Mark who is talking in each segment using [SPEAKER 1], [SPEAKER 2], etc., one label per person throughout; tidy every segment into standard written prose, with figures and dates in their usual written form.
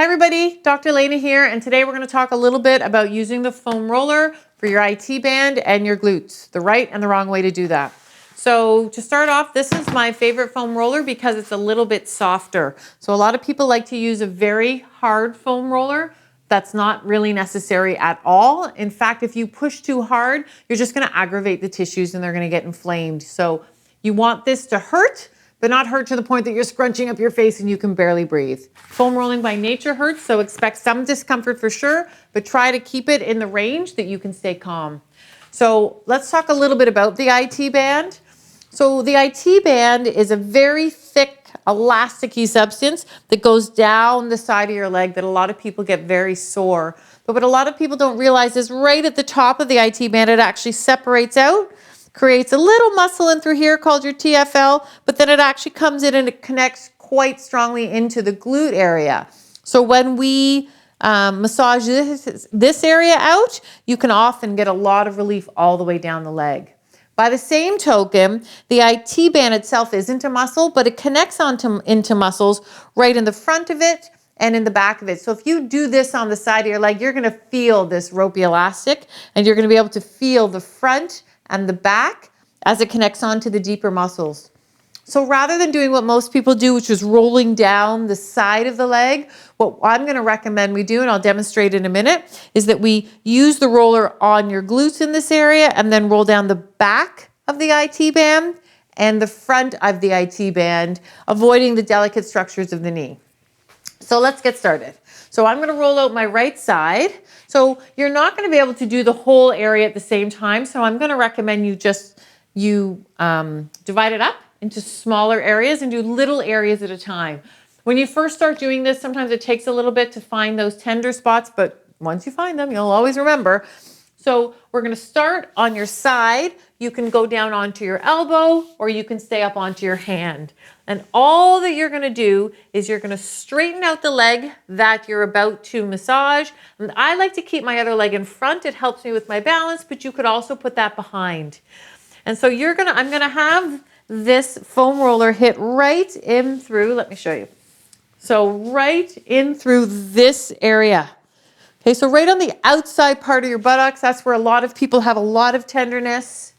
[SPEAKER 1] Hi everybody, Dr. Laina here, and today we're going to talk a little bit about using the foam roller for your IT band and your glutes, the right and the wrong way to do that. So to start off, this is my favorite foam roller because it's a little bit softer. So a lot of people like to use a very hard foam roller. That's not really necessary at all. In fact, if you push too hard, you're just going to aggravate the tissues and they're going to get inflamed. So you want this to hurt, but not hurt to the point that you're scrunching up your face and you can barely breathe. Foam rolling by nature hurts, so expect some discomfort for sure, but try to keep it in the range that you can stay calm. So let's talk a little bit about the IT band. So the IT band is a very thick, elasticy substance that goes down the side of your leg that a lot of people get very sore. But what a lot of people don't realize is right at the top of the IT band, it actually separates out, creates a little muscle in through here called your TFL, but then it actually comes in and it connects quite strongly into the glute area. So when we massage this area out, you can often get a lot of relief all the way down the leg. By the same token, the IT band itself isn't a muscle, but it connects into muscles right in the front of it and in the back of it. So if you do this on the side of your leg, you're going to feel this ropey elastic, and you're going to be able to feel the front and the back as it connects onto the deeper muscles. So rather than doing what most people do, which is rolling down the side of the leg, what I'm going to recommend we do, and I'll demonstrate in a minute, is that we use the roller on your glutes in this area and then roll down the back of the IT band and the front of the IT band, avoiding the delicate structures of the knee. So let's get started. So I'm going to roll out my right side. So you're not going to be able to do the whole area at the same time. So I'm going to recommend you divide it up into smaller areas and do little areas at a time. When you first start doing this, sometimes it takes a little bit to find those tender spots, but once you find them, you'll always remember. So we're going to start on your side. You can go down onto your elbow or you can stay up onto your hand. And all that you're going to do is you're going to straighten out the leg that you're about to massage. And I like to keep my other leg in front. It helps me with my balance, but you could also put that behind. And so I'm going to have this foam roller hit right in through, let me show you. So right in through this area. Okay, so right on the outside part of your buttocks, that's where a lot of people have a lot of tenderness.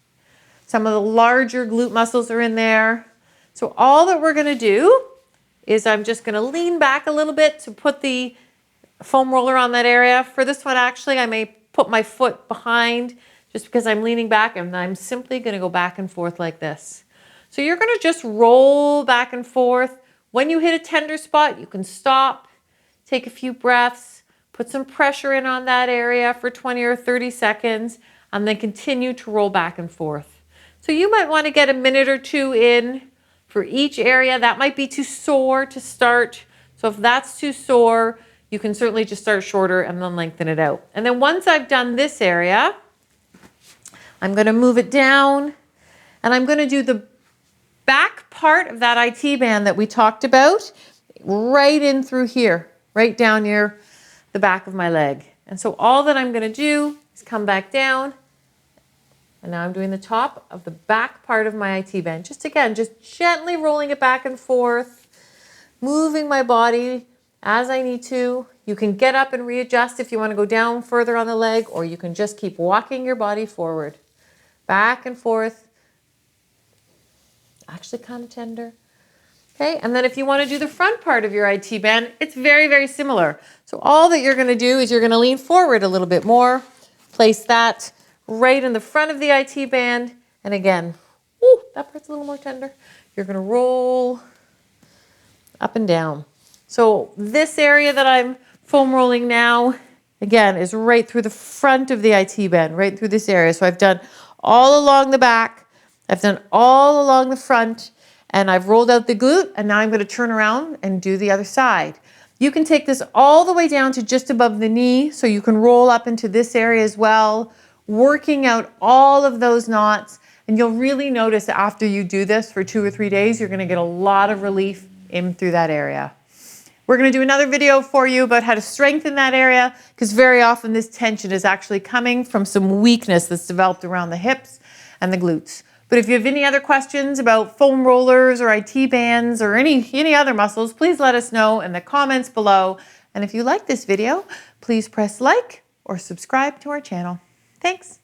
[SPEAKER 1] Some of the larger glute muscles are in there. So all that we're going to do is I'm just going to lean back a little bit to put the foam roller on that area. For this one, actually, I may put my foot behind just because I'm leaning back, and I'm simply going to go back and forth like this. So you're going to just roll back and forth. When you hit a tender spot, you can stop, take a few breaths, put some pressure in on that area for 20 or 30 seconds, and then continue to roll back and forth. So you might want to get a minute or two in for each area. That might be too sore to start. So if that's too sore, you can certainly just start shorter and then lengthen it out. And then once I've done this area, I'm going to move it down and I'm going to do the back part of that IT band that we talked about right in through here, right down near the back of my leg. And so all that I'm going to do is come back down. And now I'm doing the top of the back part of my IT band. Just gently rolling it back and forth, moving my body as I need to. You can get up and readjust if you want to go down further on the leg, or you can just keep walking your body forward, back and forth. Actually kind of tender. Okay, and then if you want to do the front part of your IT band, it's very, very similar. So all that you're going to do is you're going to lean forward a little bit more, place that right in the front of the IT band, and again, that part's a little more tender. You're going to roll up and down. So this area that I'm foam rolling now, again, is right through the front of the IT band, right through this area. So I've done all along the back, I've done all along the front, and I've rolled out the glute, and now I'm going to turn around and do the other side. You can take this all the way down to just above the knee, so you can roll up into this area as well, working out all of those knots, and you'll really notice after you do this for 2 or 3 days, you're going to get a lot of relief in through that area. We're going to do another video for you about how to strengthen that area, because very often this tension is actually coming from some weakness that's developed around the hips and the glutes. But if you have any other questions about foam rollers or IT bands or any other muscles, please let us know in the comments below, And if you like this video, please press like or subscribe to our channel. Thanks.